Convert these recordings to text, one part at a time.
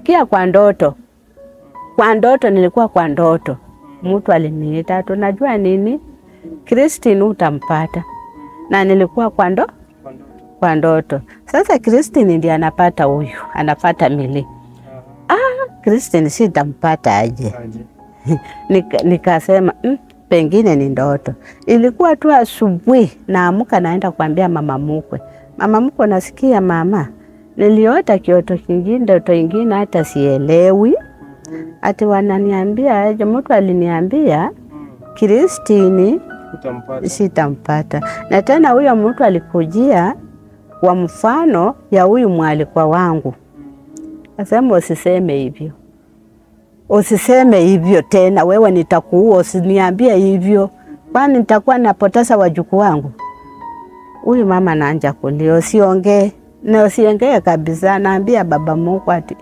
nikasikia kwa ndoto. Kwa ndoto, nilikuwa kwa ndoto. Mtu aliniita, tunajua nini? Christine utampata. Na nilikuwa kwa ndoto. Sasa Christine ndiye anapata huyu, anapata Mili. Christine sitampata aje. Nikasema pengine ni ndoto. Ilikuwa tu asubuhi naamka naenda kuambia mama mkwe. Mama mkwe, nasikia mama, niliota kioto kingine, ndoto ingine hata sielewi. Ati wananiambia aje, mtu aliniambia Christine sitampata. Na tena huyo mtu alikujia kwa mfano ya huyu mwalikwa wangu. Asema usiseme hivyo. Usiseme hivyo tena, wewe nitakuua, usiniambie hivyo. Kwani nitakuwa napoteza wajukuu wangu? Huyu mama anaanza kulia, usiongee. Na usiongee kabisa, naambia baba mkwe ati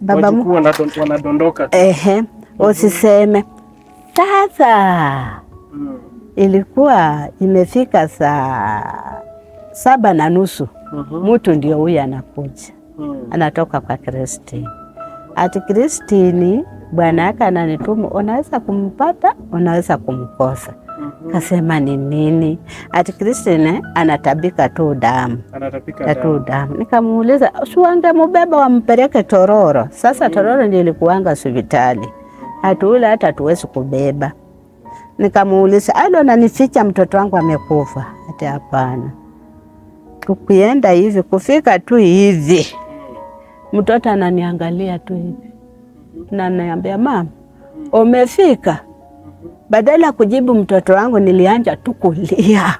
baba mkwe wanadondoka. Usiseme. Sasa ilikuwa imefika saa 7:30. Mtu ndio huyu anakuja. Anatoka kwa Christine. Ati Christine bwana yake ananituma, unaweza kumpata, unaweza kumkosa. Kasema ni nini? Ati Christine anatabika tu damu. Nikamuuliza, usiwange mbeba wampeleke Tororo. Sasa Tororo ndio ilikuanga hospitali. Hatule hata tuwezi kubeba. Nikamuuliza, alo nanificha mtoto wangu amekufa? Ati hapana. Tukienda hivi, kufika tu hivi, mtoto ananiangalia tu hivi. Na ananiambia, mama, umefika? Badala kujibu mtoto wangu, nilianja tu kulia.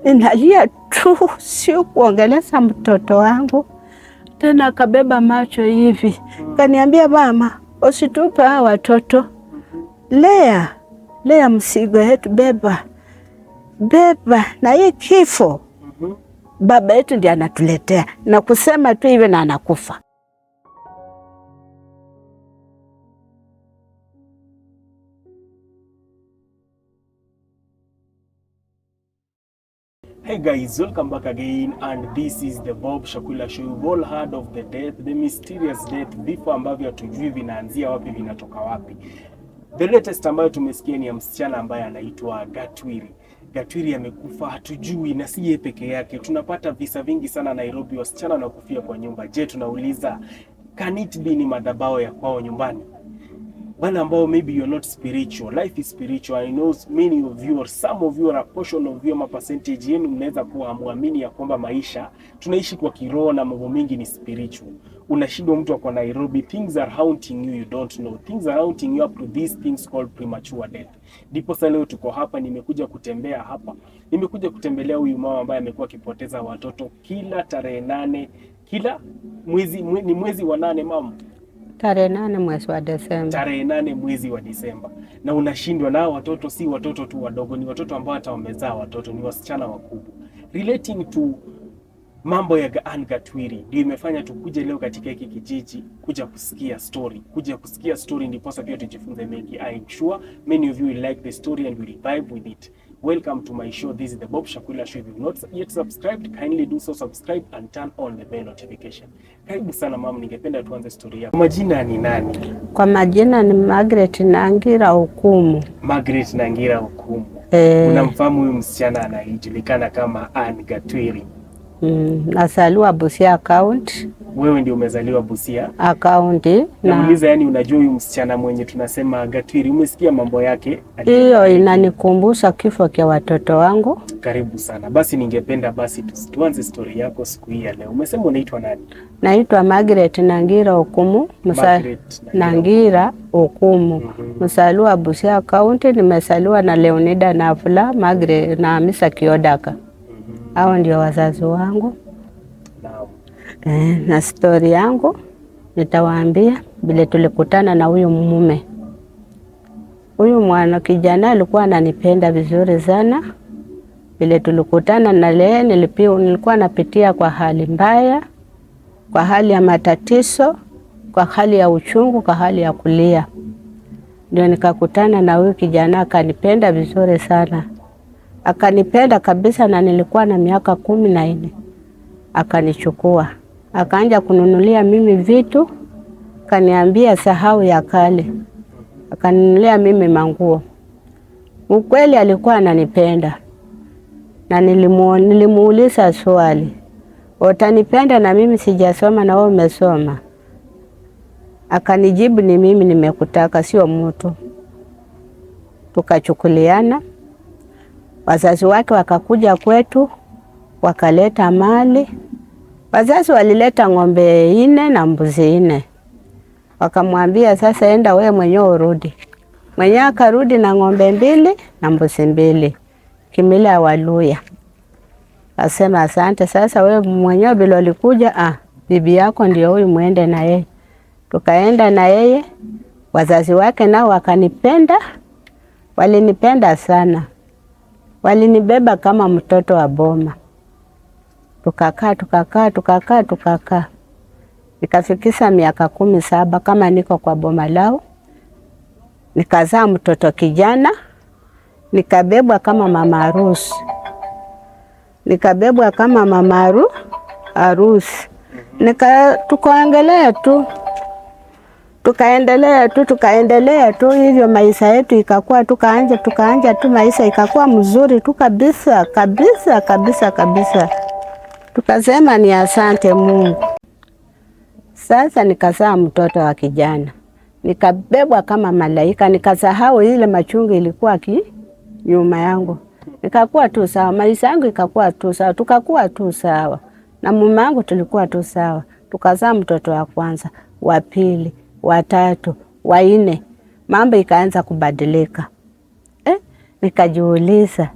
Ninalia tu, sio kuongeleza mtoto wangu. Tena akabeba macho hivi. Kaniambia, mama, usitupe hawa watoto. Lea msigo yetu, beba. Na hii kifo baba yetu ndiye anatuletea. Na kusema tu hivi na anakufa. Hey guys, welcome back again, and this is the Bob Shakwila Show. You've all heard of the death, the mysterious death, vifo ambavyo hatujui vinaanzia wapi, vinatoka wapi. The latest ambayo tumesikia ni ya msichana ambaye anaitwa Gatwiri. Gatwiri amekufa, hatujui, na si yeye peke yake. Tunapata visa vingi sana Nairobi, wasichana wanakufia kwa nyumba. Je, tunauliza, can it be ni madhabahu ya kwao nyumbani? Wale ambao maybe you're not spiritual, life is spiritual. I know many of you or some of you are a portion of you, percentage yenu mnaweza kuwa muamini ya kwamba maisha tunaishi kwa kiroho na mambo mengi ni spiritual. Unashindwa mtu kwa Nairobi, things are haunting you, you don't know. Things are haunting you up to these things called premature death. Ndipo sasa leo tuko hapa, nimekuja kutembea hapa. Nimekuja kutembelea huyu mama ambaye amekuwa akipoteza watoto kila tarehe 8, kila mwezi, ni mwezi wa 8 mama. Tarehe 8 mwezi wa Desemba. Tarehe 8 mwezi wa Desemba. Na unashindwa, na watoto si watoto tu wadogo, ni watoto ambao hata wamezaa watoto, ni wasichana wakubwa. Relating to mambo ya Gatwiri ndio imefanya tukuje leo katika hiki kijiji kuja kusikia story, ndipo sasa pia tujifunze mengi. I'm sure many of you will like the story and will vibe with it. Welcome to my show. This is the Bob Shakwila Show. If you've not yet subscribed, kindly do so, subscribe and turn on the bell notification. Karibu sana mama, ningependa tuanze story yako. Majina ni nani? Kwa majina ni Margaret Nangira Hukumu. Margaret Nangira Hukumu. Unamfahamu huyu msichana anayejulikana kama Gatwiri? Nasaliwa Busia County. Wewe ndio umezaliwa Busia County. Nauliza, yani unajua huyu msichana mwenye tunasema Gatwiri, umesikia mambo yake? Hiyo inanikumbusha kifo cha watoto wangu. Karibu sana. Basi ningependa tuanze story yako siku hii ya leo. Umesema unaitwa nani? Naitwa Margaret Nangira Hukumu. Nangira Hukumu. Msaliwa Busia County. Nimesaliwa na Leonida Nafula, Margaret na Misa Kiodaka. Hao ndio wazazi wangu. Na story yangu nitawaambia vile tulikutana na huyu mume. Huyu mwana kijana alikuwa ananipenda vizuri sana. Vile tulikutana na leo nilikuwa napitia kwa hali mbaya, kwa hali ya matatizo, kwa hali ya uchungu, kwa hali ya kulia. Ndio nikakutana na huyu kijana, akanipenda vizuri sana. Akanipenda kabisa, na nilikuwa na miaka 14. Akanichukua, akaanza kununulia mimi vitu akaniambia sahau ya kale. Akaninunulia mimi manguo. Ukweli alikuwa ananipenda. Na nilimuuliza swali. Utanipenda na mimi sijasoma na wewe umesoma? Akanijibu ni mimi nimekutaka sio mtu. Tukachukuliana. Wazazi wake wakakuja kwetu, wakaleta mali. Wazazi walileta ng'ombe 4 na mbuzi 4. Wakamwambia sasa enda wewe mwenyewe urudi. Mwenyewe akarudi na ng'ombe 2 na mbuzi 2. Kimila ya Waluya. Asema asante sasa wewe mwenyewe bila ulikuja bibi yako ndio huyu muende na yeye. Tukaenda na yeye. Wazazi wake nao wakanipenda. Walinipenda sana. Walinibeba kama mtoto wa boma. Tukakaa. Nikafikisha miaka 17 kama niko kwa boma lao. Nikazaa mtoto kijana. Nikabebwa kama mama harusi. Tukaendelea tu hivyo maisha yetu ikakuwa tukaanja tu maisha ikakuwa mzuri tu kabisa. Tukasema ni asante Mungu. Sasa nikazaa mtoto wa kijana. Nikabebwa kama malaika, nikasahau ile machungu ilikuwa nyuma yangu. Nikakuwa tu sawa, maisha yangu ikakuwa tu sawa, tukakuwa tu sawa. Na mume wangu tulikuwa tu sawa. Tukazaa mtoto wa kwanza, wa pili, wa tatu, wa 4. Mambo ikaanza kubadilika. Nikajiuliza,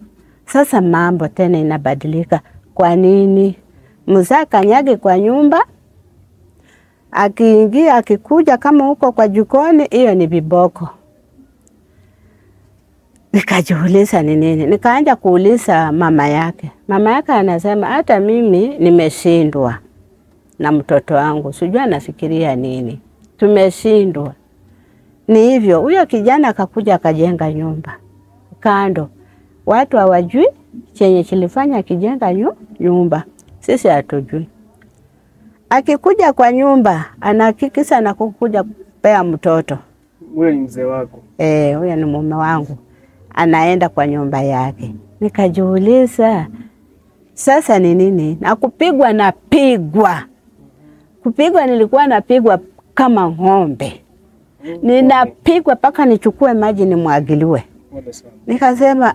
sasa mambo tena inabadilika. Kwa nini? Mzaa kanyage kwa nyumba. Akiingia akikuja kama huko kwa jikoni, hiyo ni viboko. Nikajiuliza ni nini? Nikaanza kuuliza mama yake. Mama yake anasema hata mimi nimeshindwa na mtoto wangu. Sijui anafikiria nini. Tumeshindwa. Ni hivyo, huyo kijana akakuja akajenga nyumba. Kando. Watu hawajui chenye kilifanya kijenga nyumba. Sisi hatujui. Akikuja kwa nyumba, anahakikisha na kukuja kupea mtoto. Huyo ni mzee wako? Huyo ni mume wangu. Anaenda kwa nyumba yake. Nikajiuliza, sasa ni nini? Na kupigwa napigwa. Kupigwa nilikuwa napigwa kama ng'ombe. Ninapigwa paka nichukue maji nimwagiliwe. Nikasema,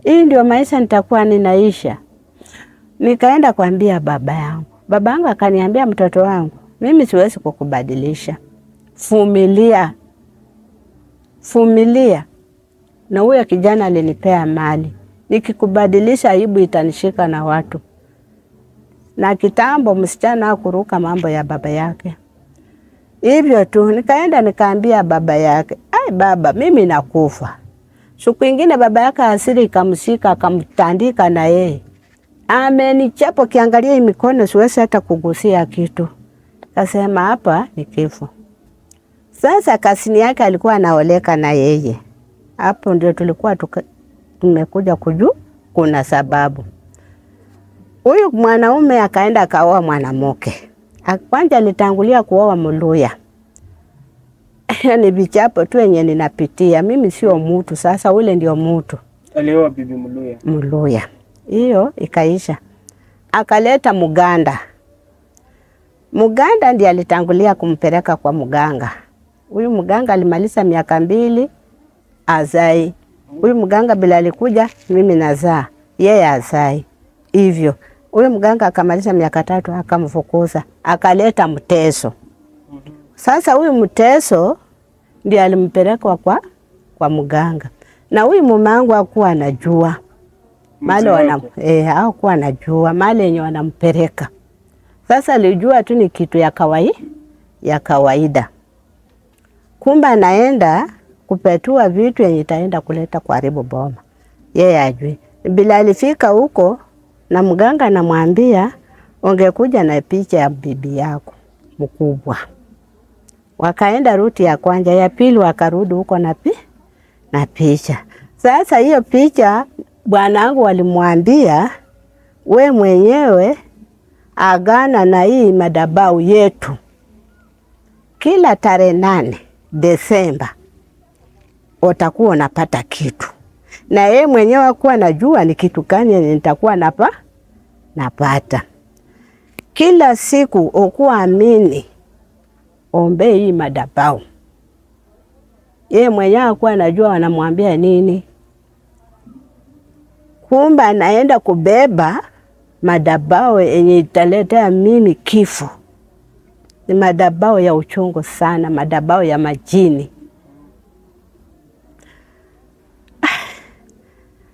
hii ndio maisha nitakuwa ninaisha. Nikaenda kuambia baba yangu. Baba yangu akaniambia mtoto wangu, mimi siwezi kukubadilisha. Vumilia. Na huyo kijana alinipea mali. Nikikubadilisha aibu itanishika na watu. Na kitambo msichana hakuruka mambo ya baba yake. Hivyo tu nikaenda nikaambia baba yake, baba mimi nakufa. Siku nyingine baba yake hasira ikamshika akamtandika na yeye. Amenichapa kiangalia hii mikono siwezi hata kugusia kitu. Kasema hapa ni kifo. Sasa kasini yake alikuwa anaoleka na yeye. Hapo ndio tulikuwa tumekuja kujua kuna sababu. Huyu mwanaume akaenda akaoa mwanamke. Kwanza alitangulia kuoa Mluya. Ni vichapo tu yenye ninapitia. Mimi sio mtu, sasa ule ndio mtu. Alioa bibi Mluya. Hiyo ikaisha. Akaleta Muganda. Muganda ndiye alitangulia kumpeleka kwa mganga. Huyu mganga alimaliza miaka 2 azai. Huyu mganga bila alikuja mimi nazaa. Yeye azai. Hivyo. Huyu mganga akamaliza miaka 3 akamfukuza. Akaleta Mteso. Sasa huyu Mteso ndiye alimpeleka kwa mganga. Na huyu mume wangu hakuwa anajua. Hakuwa anajua mali yenye wanampeleka. Sasa alijua tu ni kitu ya kawaida. Kumbe anaenda kupetua vitu yenye itaenda kuleta kuharibu boma. Yeye ajui. Bila alifika huko na mganga anamwambia ungekuja na picha ya bibi yako mkubwa. Wakaenda ruti ya kwanza, ya pili wakarudi huko na picha. Sasa hiyo picha bwanangu walimwambia we mwenyewe agana na hii madhabahu yetu. kila tarehe 8 Desemba utakuwa unapata kitu. Na yeye mwenyewe kuwa najua ni kitu gani nitakuwa napata. Kila siku ukuwa amini ombe hii madhabahu. Yeye mwenyewe kuwa najua wanamwambia nini. Kumba naenda kubeba madhabahu yenye italetea mimi kifo. Ni madhabahu ya uchungu sana, madhabahu ya majini.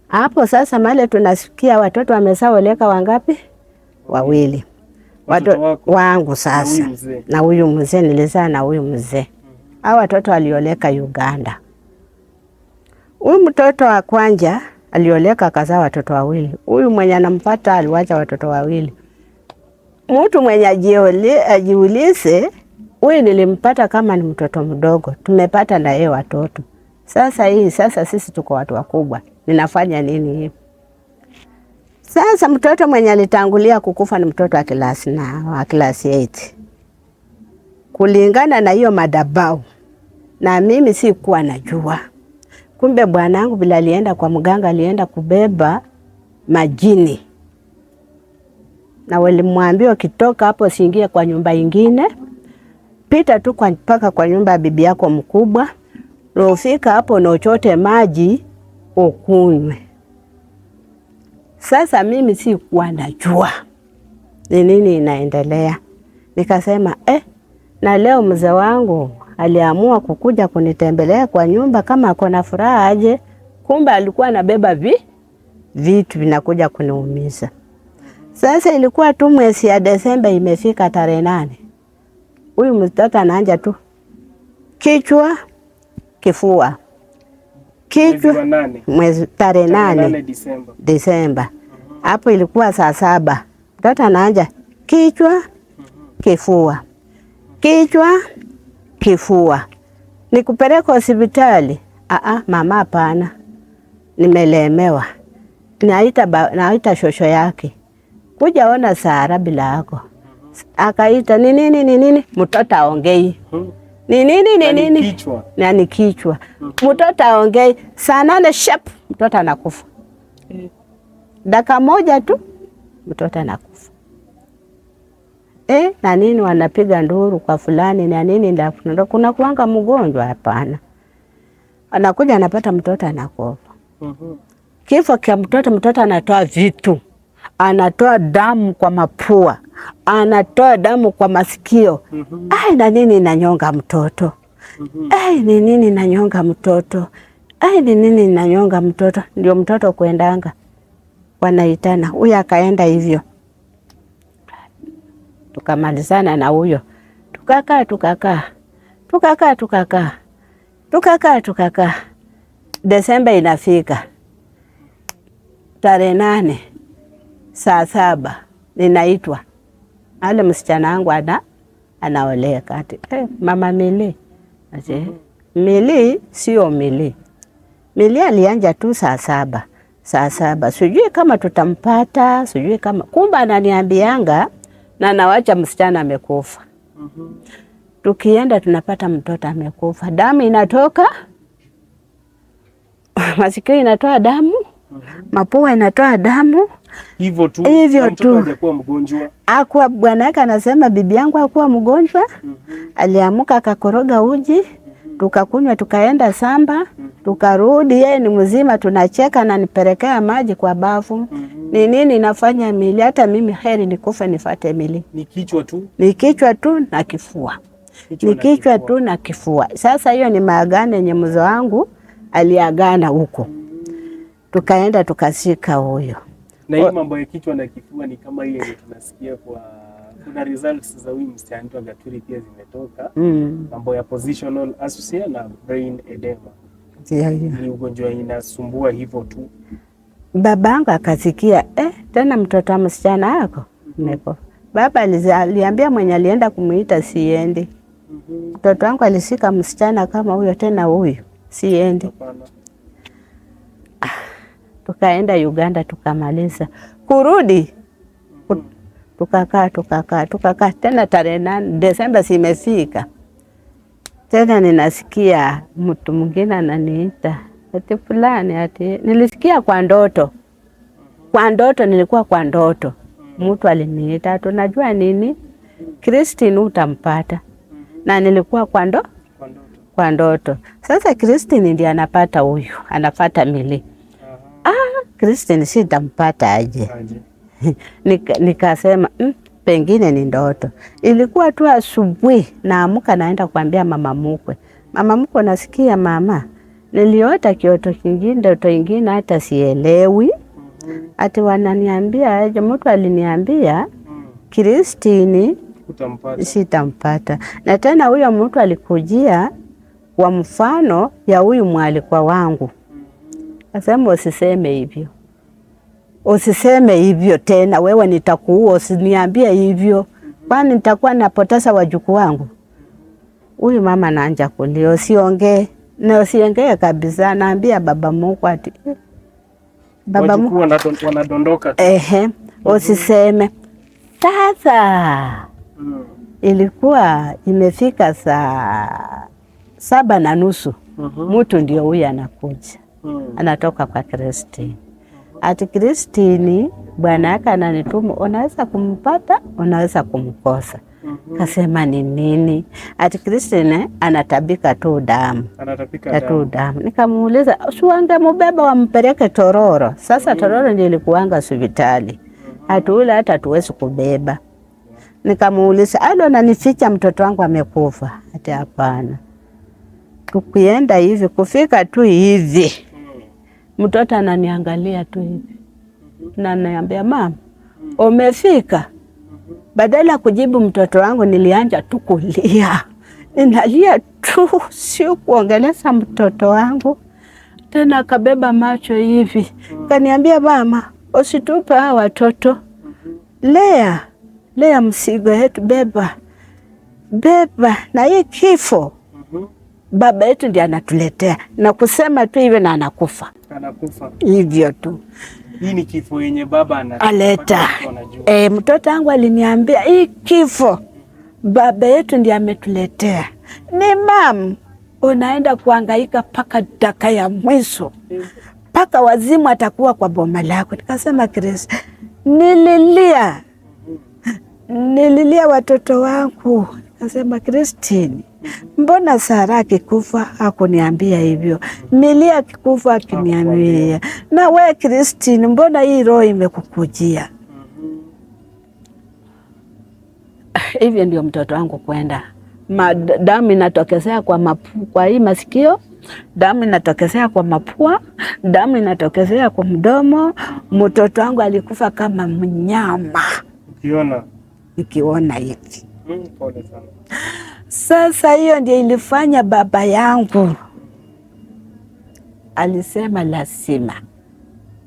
Hapo sasa male tunasikia watoto wamesaoleka wangapi? 2. Watoto wangu sasa. Na huyu mzee nilizaa na huyu mzee. Hao watoto walioleka Uganda. Huyu mtoto wa kwanza alioleka akazaa watoto 2. Huyu mwenye anampata aliwacha watoto 2. Mtu mwenye ajiulize, huyu nilimpata kama ni mtoto mdogo. Tumepata na yeye watoto. Sasa sisi tuko watu wakubwa. Ninafanya nini hivi? Sasa mtoto mwenye alitangulia kukufa ni mtoto wa klasi 8. Kulingana na hiyo madhabahu. Na mimi si kuwa najua. Kumbe bwanangu bila alienda kwa mganga, alienda kubeba majini. Na walimwambia ukitoka hapo usiingie kwa nyumba ingine. Pita tu mpaka kwa nyumba ya bibi yako mkubwa. Na ufika hapo na uchote maji ukunywe. Sasa mimi si kuwa najua ni nini inaendelea. Nikasema na leo mzee wangu aliamua kukuja kunitembelea kwa nyumba kama ako na furaha aje. Kumbe alikuwa anabeba vitu vinakuja kuniumiza. Sasa ilikuwa tu mwezi ya Desemba imefika tarehe 8. Huyu mtoto anaanza tu kichwa, kifua. Kichwa mwezi tarehe 8 Desemba. Hapo ilikuwa saa 7. Mtoto anaanza kichwa, kifua. Kichwa, kifua. Nikupeleka hospitali. Mama hapana. Nimelemewa. Naita shosho yake. Kuja ona Sara bila yako. Akaita ni nini? Mtoto aongei. Ni nini? Kichwa. Ni kichwa. Mtoto aongei. Saa 8 sharp mtoto anakufa. Dakika moja tu mtoto anakufa. Na nini wanapiga nduru kwa fulani na nini ndio kuna kuanga mgonjwa? Hapana. Anakuja anapata mtoto anakufa. Kifo kia mtoto anatoa vitu. Anatoa damu kwa mapua. Anatoa damu kwa masikio. Na nini inanyonga mtoto? Ni nini inanyonga mtoto? Ni nini inanyonga mtoto? Ndio mtoto kuendanga. Wanaitana. Huyu akaenda hivyo. Tukamalizana na huyo. Tukakaa. Desemba inafika. Tarehe 8 saa 7 ninaitwa. Ale msichana wangu anaoleka ati mama Mili. Mili sio Mili. Mili alianja tu saa 7. Saa 7. Sijui kama tutampata, sijui kama. Kumbe ananiambianga na nawacha msichana amekufa. Tukienda tunapata mtoto amekufa. Damu inatoka. Masikio inatoa damu. Mapua inatoa damu. Hivyo tu. Mtoto hajakuwa mgonjwa. Hakuwa, bwana yake anasema bibi yangu hakuwa mgonjwa. Aliamuka akakoroga uji. Tukakunywa tukaenda samba. Tukarudi yeye ni mzima, tunacheka na nipelekea maji kwa bafu. Ni nini inafanya Mili? Hata mimi heri nikufe nifuate Mili. Ni kichwa tu. Ni kichwa tu na kifua. Ni kichwa tu na kifua. Sasa hiyo ni maagano yenye mzee wangu aliagana huko. Tukaenda tukashika huyo. Na hii mambo ya kichwa na kifua ni kama ile tunasikia kuna results za huyu msichana Gatwiri pia zimetoka. Mambo ya positional asphyxia na brain edema. Ni ugonjwa inasumbua hivyo tu. Babangu akasikia tena mtoto wa msichana yako meko. Baba aliambia mwenye alienda kumuita siendi. Mtoto wangu alisika msichana kama huyo tena huyu siendi. Tukaenda Uganda tukamaliza. Kurudi tukakaa tena tarehe 8 Desemba simefika. Tena ninasikia mtu mwingine ananiita ati fulani, ati nilisikia kwa ndoto. Kwa ndoto, nilikuwa kwa ndoto. Mtu aliniita, tunajua nini? Christine utampata. Na nilikuwa kwa ndoto. Sasa Christine ndiye anapata huyu, anapata Mili. Christine sitampata aje. Nikasema pengine ni ndoto. Ilikuwa tu asubuhi naamka naenda kuambia mama mkwe. Mama mkwe, nasikia mama, niliota kioto kingine, ndoto ingine hata sielewi. Ati wananiambia aje, mtu aliniambia Christine sitampata. Na tena huyo mtu alikujia kwa mfano ya huyu mwalikwa wangu. Asema usiseme hivyo. Usiseme hivyo tena, wewe nitakuua, usiniambie hivyo. Kwani nitakuwa napoteza wajukuu wangu? Huyu mama anaanza kulia, usiongee. Na usiongee kabisa, naambia baba mkwe ati baba mkwe wanadondoka. Usiseme. Sasa ilikuwa imefika saa 7:30. Mtu ndio huyu anakuja. Anatoka kwa Christine. Ati Christine bwana yake ananituma, unaweza kumpata, unaweza kumkosa. Kasema ni nini? Ati Christine anatabika tu damu. Damu. Nikamuuliza, usiwange mbeba wampeleke Tororo. Sasa Tororo ndio ilikuanga hospitali. Ule hata tuwezi kubeba. Nikamuuliza, alo ananificha mtoto wangu amekufa? Ati hapana. Tukienda hivi, kufika tu hivi, mtoto ananiangalia tu hivi. Na ananiambia, mama, umefika? Badala kujibu mtoto wangu, nilianja tu kulia. Ninalia tu, sio kuongeleza mtoto wangu. Tena akabeba macho hivi. Kaniambia, mama, usitupe hawa watoto. Lea msigo yetu, beba. Na hii kifo baba yetu ndiye anatuletea. Na kusema tu hivyo na anakufa. Hivyo tu. Hii ni kifo yenye baba analeta. Mtoto wangu aliniambia hii kifo baba yetu ndiye ametuletea. Ni mama, unaenda kuhangaika paka dakika ya mwisho. Paka wazimu atakuwa kwa boma lako. Nikasema Chris, nililia watoto wangu. Nikasema Christine, mbona Sara akikufa hakuniambia hivyo? Milia akikufa akiniambia. Na we Christine, mbona hii roho imekukujia? Hivyo ndio mtoto wangu kwenda. Damu inatokezea kwa hii masikio, damu inatokezea kwa mapua, damu inatokezea kwa mdomo. Mtoto wangu alikufa kama mnyama. Nikiona hivi. Pole sana. Sasa hiyo ndio ilifanya baba yangu alisema lazima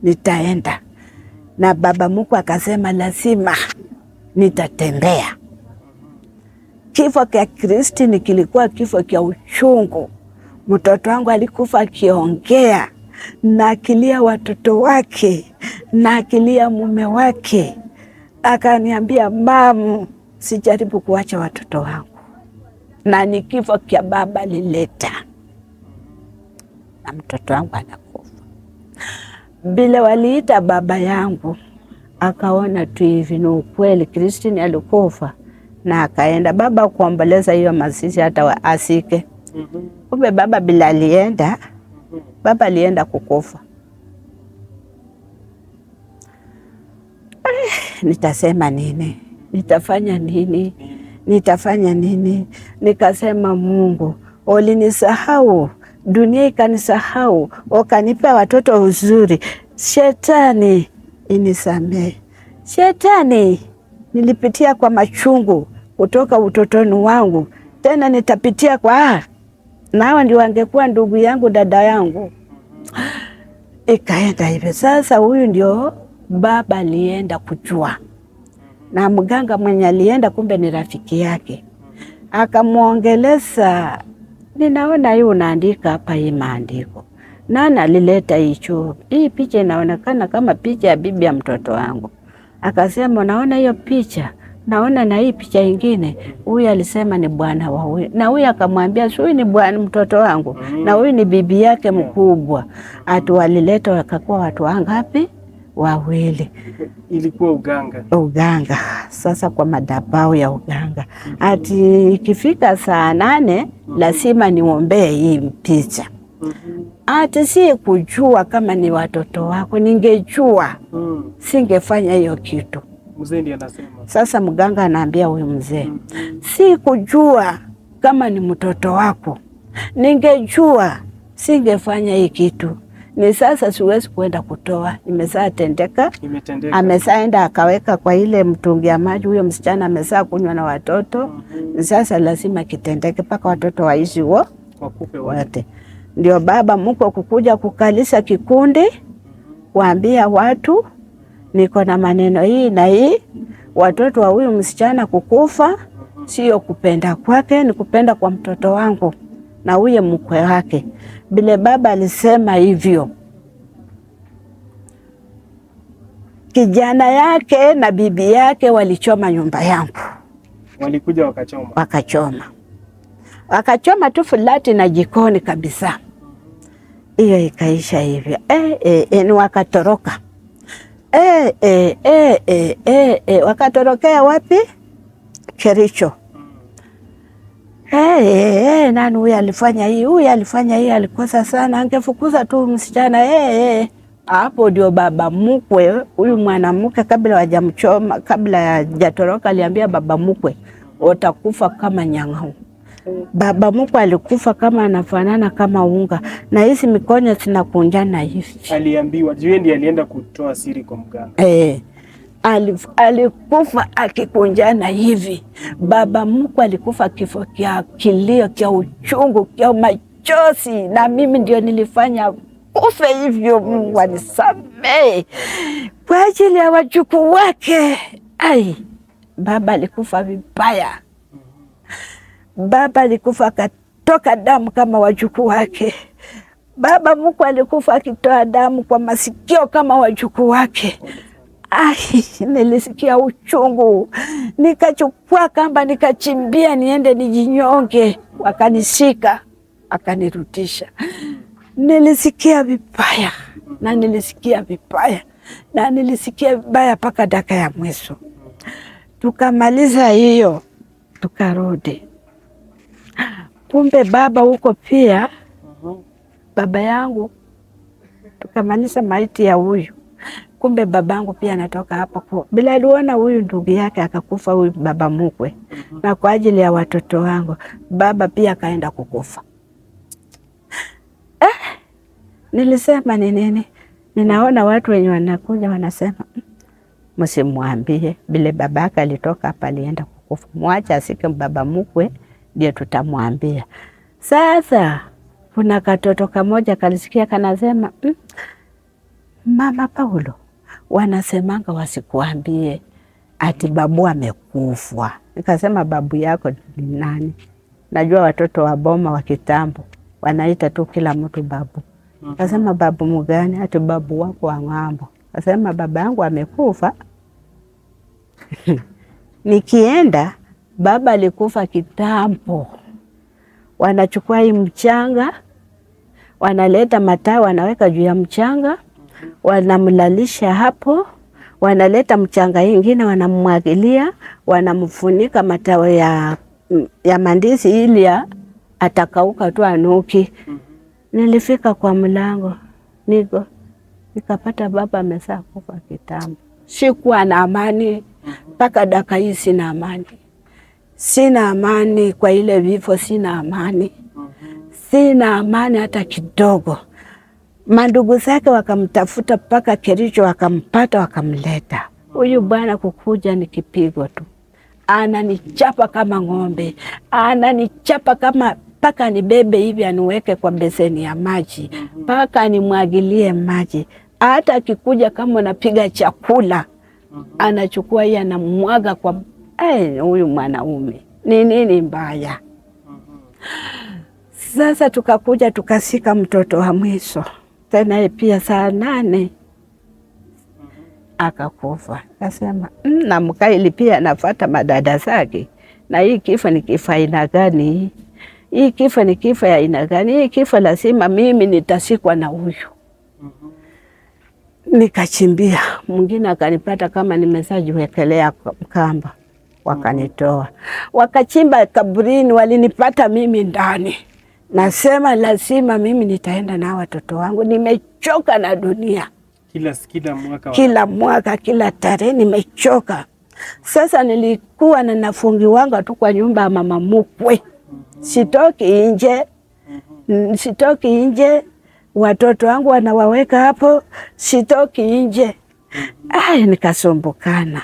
nitaenda. Na baba mkwe akasema lazima nitatembea. Kifo kia Christine kilikuwa kifo kia uchungu. Mtoto wangu alikufa akiongea, na akilia watoto wake, na akilia mume wake. Akaniambia, mamu, sijaribu kuacha watoto wangu. Na ni kifo kia baba lileta. Na mtoto wangu anakufa. Bila waliita baba yangu, akaona tu hivi ni ukweli Christine alikufa. Na akaenda baba kuomboleza hiyo mazishi hata asike. Kumbe baba bila alienda, baba alienda kukufa. Nitasema nini? Nitafanya nini? Nikasema, Mungu, ulinisahau, dunia ikanisahau, ukanipa watoto uzuri. Shetani inisamehe. Shetani, nilipitia kwa machungu kutoka utotoni wangu. Tena nitapitia kwa na hawa ndio wangekuwa ndugu yangu, dada yangu. Ikaenda hivyo. Sasa huyu ndio baba alienda kujua. Na mganga mwenye alienda kumbe ni rafiki yake. Akamuongeleza, ninaona hii unaandika hapa hii maandiko. Nani alileta hicho? Hii picha inaonekana kama picha ya bibi ya mtoto wangu. Akasema, unaona hiyo picha? naona na hii picha ingine, huyu alisema ni bwana wa huyu, na huyu akamwambia huyu ni bwana mtoto wangu, na huyu ni bibi yake mkubwa. Ati walileta wakakuwa watu wangapi? Wawili. Ilikuwa uganga. Uganga. Sasa kwa madhabahu ya uganga. Ati ikifika saa 8 lazima niombee hii picha. Ati si kujua kama ni watoto wako, ningejua singefanya hiyo kitu. Mzee ndiye anasema. Sasa mganga anaambia huyu mzee, si kujua kama ni mtoto wako, ningejua singefanya hii kitu. Ni sasa siwezi kwenda kutoa, nimesaa tendeka. Amesaenda akaweka kwa ile mtungi ya maji, huyo msichana amesaa kunywa na watoto. Sasa lazima kitendeke paka watoto waishi wakufe wote. Ndio baba mko kukuja kukalisa kikundi, kuambia watu niko na maneno hii na hii, watoto wa huyu msichana kukufa sio kupenda kwake, ni kupenda kwa mtoto wangu na huye mkwe wake. Bile baba alisema hivyo, kijana yake na bibi yake walichoma nyumba yangu. Walikuja wakachoma. Wakachoma tu fulati na jikoni kabisa. Hiyo ikaisha hivyo. Ni wakatoroka. Wakatorokea wapi? Kericho. Nani huyu alifanya hii? Huyu alifanya hii, alikosa sana, angefukuza tu msichana. Hapo ndio baba mkwe, huyu mwanamke kabla hajamchoma, kabla hajatoroka aliambia baba mkwe, utakufa kama nyang'au. Baba mkwe alikufa kama anafanana kama unga, na hizi mikono zinakunjana hivi. Aliambiwa, yeye ndiye alienda kutoa siri kwa mganga. Alikufa akikunjana hivi. Baba mkwe alikufa kifo kia kilio, kia uchungu, kia machozi, na mimi ndio nilifanya kufe hivyo. Mungu anisamehe kwa ajili ya wajukuu wake. Baba alikufa vibaya. Baba alikufa akatoka damu kama wajukuu wake. Baba mkwe alikufa akitoa damu kwa masikio kama wajukuu wake. Nilisikia uchungu, nikachukua kamba nikachimbia niende nijinyonge, wakanishika akanirudisha. Nilisikia vibaya na nilisikia vibaya mpaka dakika ya mwisho. Tukamaliza hiyo, tukarudi. Kumbe baba huko pia, baba yangu, tukamaliza maiti ya huyu. Kumbe babangu pia anatoka hapa kwa bila aliona huyu ndugu yake akakufa, huyu baba mkwe, na kwa ajili ya watoto wangu baba pia akaenda kukufa. Nilisema ni nini? Ninaona watu wenye wanakuja wanasema msimwambie bila babaka alitoka hapa alienda kukufa, mwacha asike baba mkwe ndio tutamwambia. Sasa kuna katoto kamoja kalisikia kanasema Mama Paulo, wanasemanga wasikuambie ati babu amekufa. Nikasema babu yako ni nani? Najua watoto wa boma wa kitambo wanaita tu kila mtu babu. Nikasema babu mgani? Ati babu wako wa ng'ambo. Nikasema baba yangu amekufa. Nikienda baba alikufa kitambo. Wanachukua hii mchanga, wanaleta mataa wanaweka juu ya mchanga, wanamlalisha hapo, wanaleta mchanga ingine wanamwagilia, wanamfunika matawi ya mandizi ili atakauka tu anuki. Nilifika kwa mlango, nikapata baba amesaa kufa kitambo. Sikuwa na amani mpaka dakika hii, sina amani. Sina amani kwa ile vifo, sina amani. Sina amani hata kidogo. Mandugu zake wakamtafuta mpaka Kericho, wakampata, wakamleta. Huyu bwana kukuja ni kipigo tu. Ananichapa kama ng'ombe. Ananichapa kama mpaka nibebe hivi aniweke kwa beseni ya maji, mpaka animwagilie maji. Hata akikuja kama napiga chakula, anachukua hii anamwaga kwa huyu mwanaume. Ni nini mbaya? Sasa tukakuja tukasika mtoto wa mwisho. Tena pia saa 8 akakufa. Kasema na mkaili pia nafuata madada zake, na hii kifo ni kifo aina gani? Hii kifo ni kifo ya aina gani? Hii kifo lazima mimi nitasikwa na huyu. Nikachimbia, mwingine akanipata kama nimesajiwekelea mkamba, wakanitoa. Wakachimba kaburini, walinipata mimi ndani. Nasema lazima mimi nitaenda na watoto wangu, nimechoka na dunia. Kila mwaka, kila tarehe nimechoka. Sasa nilikuwa na nafungi wanga tu kwa nyumba ya mama mkwe. Sitoki nje. Watoto wangu wanawaweka hapo, sitoki nje. Nikasumbukana.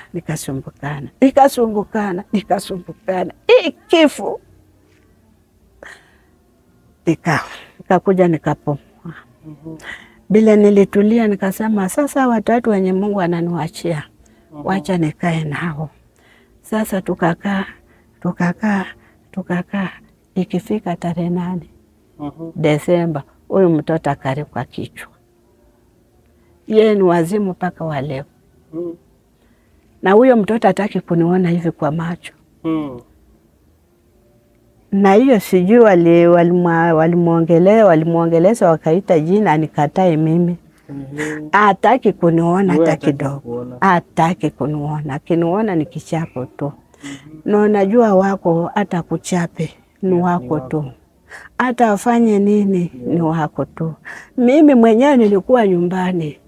Hii kifo. Nikakuja nikapumua. Bila nilitulia nikasema sasa watu wenye Mungu ananiwachia. Wacha nikae nao. Sasa tukakaa. Ikifika tarehe 8 Desemba, huyu mtoto akari kwa kichwa. Yeye ni wazimu mpaka wa leo. Na huyo mtoto hataki kuniona hivi kwa macho. Na hiyo sijui walimuongeleza wakaita jina anikatae mimi. Hataki kuniona hata kidogo. Hataki kuniona. Akiniona ni kichapo tu. Na najua wako hata kuchape ni wako tu. Hata wafanye nini ni wako tu. Mimi mwenyewe nilikuwa nyumbani.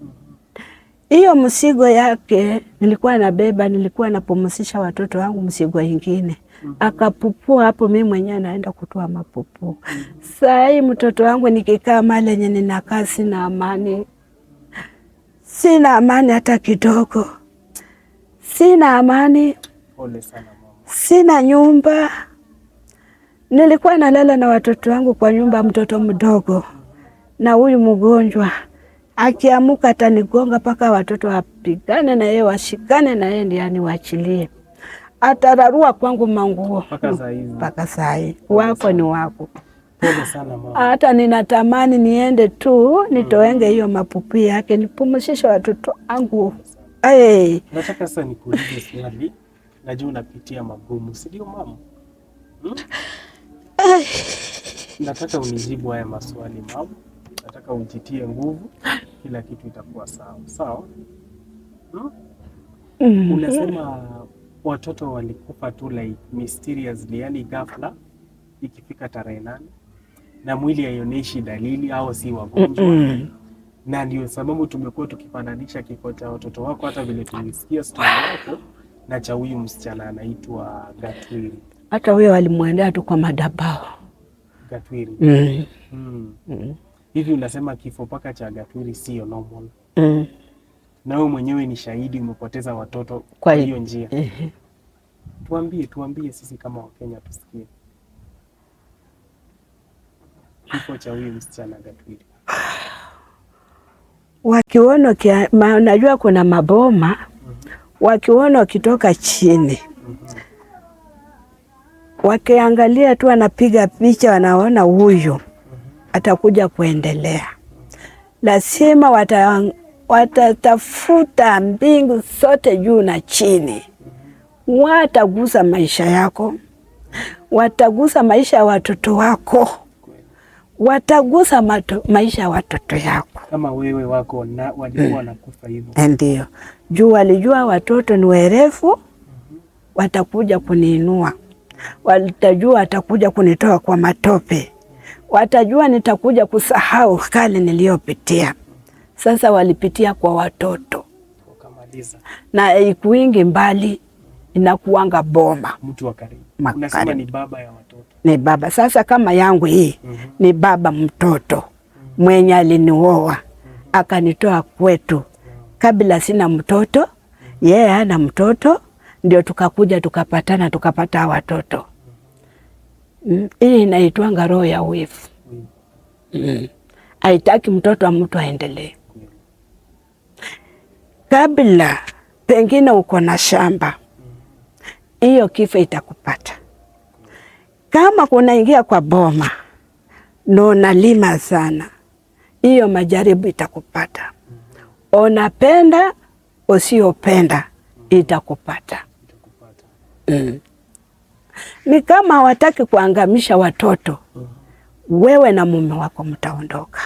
Hiyo msigo yake nilikuwa nabeba, nilikuwa napumzisha watoto wangu msigo ingine. Akapupua hapo, mimi mwenyewe naenda kutoa mapupu. Saa hii mtoto wangu nikikaa mahali yenye ninakaa sina amani. Sina amani hata kidogo. Sina amani. Pole sana mama. Sina nyumba. Nilikuwa nalala na watoto wangu kwa nyumba, mtoto mdogo. Na huyu mgonjwa akiamuka atanigonga paka watoto wapigane na yeye, washikane na yeye ndiye aniwachilie. Atararua kwangu manguo mpaka saa hii. Wako ni wako. Pole sana mama. Hata ninatamani niende tu nitoenge hiyo mapupu yake nipumzishe watoto wangu. Nataka sasa nikuulize swali. Najua unapitia magumu, si ndio mama? Nataka unijibu haya maswali mama. Nataka ujitie nguvu, kila kitu itakuwa sawa. Sawa? Unasema watoto walikufa tu like mysteriously, yani ghafla ikifika tarehe 8 na mwili haionyeshi dalili au si wagonjwa. Na ndio sababu tumekuwa tukifananisha kifo cha watoto wako, hata vile tulisikia story yako na cha huyu msichana anaitwa Gatwiri. Hata huyo walimwendea tu kwa madhabahu. Gatwiri. Hivi unasema kifo paka cha Gatwiri sio normal. Na wewe mwenyewe ni shahidi, umepoteza watoto kwa hiyo njia. Tuambie sisi kama Wakenya tusikie. Kifo cha huyu msichana Gatwiri. Wakiona najua kuna maboma. Wakiona wakitoka chini. Wakiangalia tu anapiga picha, wanaona huyu atakuja kuendelea. Lazima watatafuta mbingu sote juu na chini. Watagusa maisha yako. Watagusa maisha ya watoto wako. Watagusa maisha ya watoto yako. Kama wewe wako na walikuwa wanakufa hivyo. Ndio. Juu walijua watoto ni werefu. Watakuja kuniinua. Watajua watakuja kunitoa kwa matope. Watajua nitakuja kusahau kale niliyopitia. Sasa walipitia kwa watoto. Ukamaliza. Na ikuingi mbali, inakuanga boma. Mtu wa karibu. Unasema ni baba ya watoto. Ni baba. Sasa kama yangu hii, ni baba mtoto. Mwenye alinioa, akanitoa kwetu. Kabla sina mtoto, yeye hana mtoto, ndio tukakuja tukapatana, tukapata watoto. Hii inaitwanga roho ya wivu. Haitaki mtoto wa mtu aendelee. Kabla pengine uko na shamba, hiyo kifo itakupata. Kama kunaingia kwa boma na unalima sana, hiyo majaribu itakupata. Unapenda usiyopenda itakupata. Ni kama hawataki kuangamisha watoto, wewe na mume wako mtaondoka,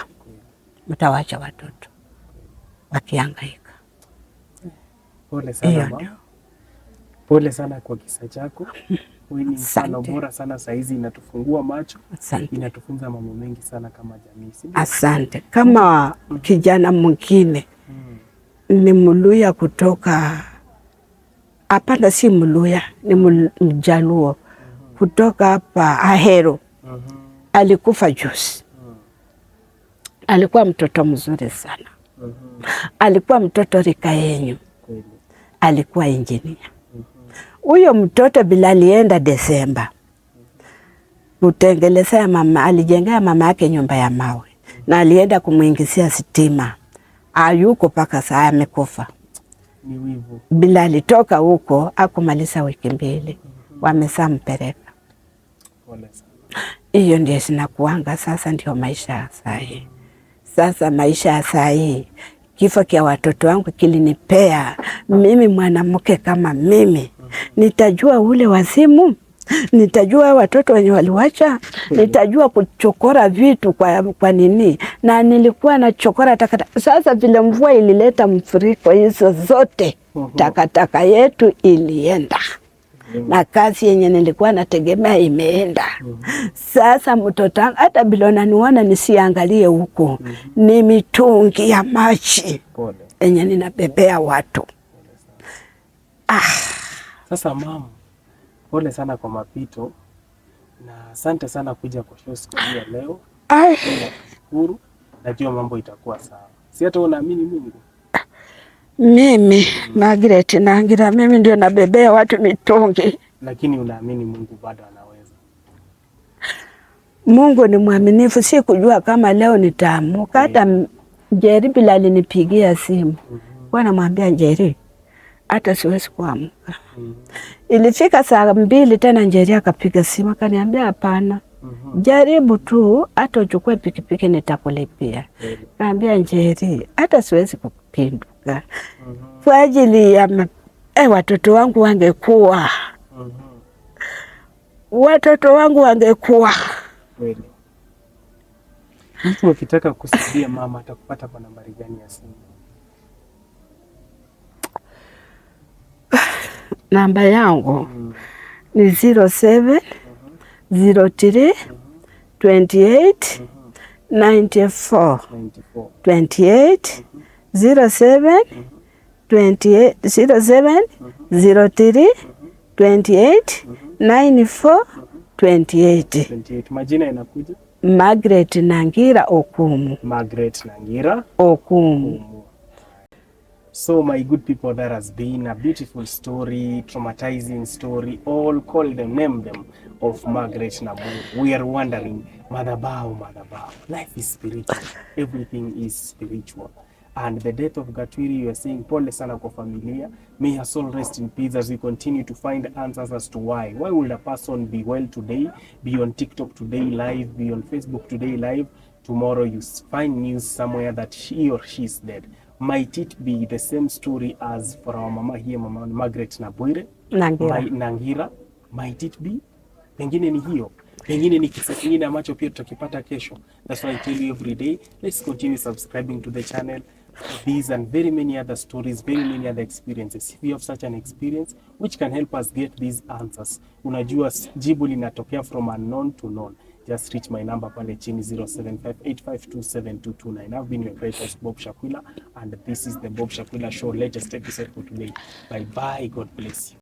mtawacha watoto wakihangaika. Pole sana mama. Pole sana kwa kisa chako. Wewe ni mfano bora sana, saizi inatufungua macho. Asante. Inatufunza mambo mengi sana kama jamii. Asante. Kama kijana mwingine ni Mluya kutoka, hapana si Mluya, ni Mjaluo kutoka hapa Ahero. Alikufa juzi. Alikuwa mtoto mzuri sana. Alikuwa mtoto rika yenyu. Alikuwa engineer. Huyo mtoto bila alienda Desemba kutengeleza mama, alijengea mama yake nyumba ya mawe na alienda kumuingizia stima. Ayuko paka saa amekufa. Ni wivu. Bila alitoka huko akumaliza wiki 2. Wamesa mpeleka. Pole sana. Hiyo ndio sinakuanga sasa, ndio maisha ya saa hii. Sasa maisha ya saa hii, kifo kia watoto wangu kilinipea mimi mwanamke kama mimi. Nitajua ule wazimu, nitajua watoto wenye waliwacha, nitajua kuchokora vitu kwa nini. Na nilikuwa na chokora takataka. Sasa vile mvua ilileta mfuriko, hizo zote takataka yetu ilienda. Na kazi yenye nilikuwa nategemea imeenda. Sasa mtoto wangu hata bila unaniona nisiangalie huko, ni mitungi ya maji yenye ninabebea watu. Sasa mama, pole sana kwa mapito na asante sana kuja kwa show siku ya leo. Nashukuru, najua mambo itakuwa sawa. Si hata unaamini Mungu? Mimi Margaret Nangira, mimi ndio nabebea watu mitungi. Lakini unaamini Mungu bado anaweza? Mungu ni mwaminifu, si kujua kama leo nitaamuka. Hata Njeri bila alinipigia simu. Kwa namwambia Njeri, hata siwezi kuamka. Ilifika saa 2 tena Njeri akapiga simu akaniambia hapana. Jaribu tu hata uchukue pikipiki nitakulipia. Kaambia Njeri, hata siwezi kupinduka. Kwa ajili ya watoto wangu wangekuwa. Watoto wangu wangekuwa. Kweli. Mtu ukitaka kusaidia mama atakupata kwa nambari gani ya simu? Namba yangu ni 07 03 28 94 28 07 28 07 03 28 94 28. Majina inakuja? Margaret Nangira Okumu. Margaret Nangira Okumu. So my good people, that has been a beautiful story, traumatizing story, all call them, name them, of Margaret Naburu. We are wondering, madhabahu, life is spiritual, everything is spiritual. And the death of Gatwiri, you are saying, pole sana kwa familia. May her soul rest in peace as we continue to find answers as to why. Why would a person be well today, be on TikTok today live, be on Facebook today live, tomorrow you find news somewhere that he or she is dead? Might it be the same story as for our mama here, Mama Margaret Nangira? Might it be? Pengine ni hiyo. Pengine ni kisa kingine ambacho pia tutakipata kesho. That's why I tell you every day, let's continue subscribing to the channel. These and very many other stories, very many other experiences. If you have such an experience which can help us get these answers, unajua jibu linatokea from unknown to known. Just reach my number pale chini 0758527229. I've been your great host Bob Shakwila, and this is the Bob Shakwila Show, latest episode for today. Bye bye, God bless you.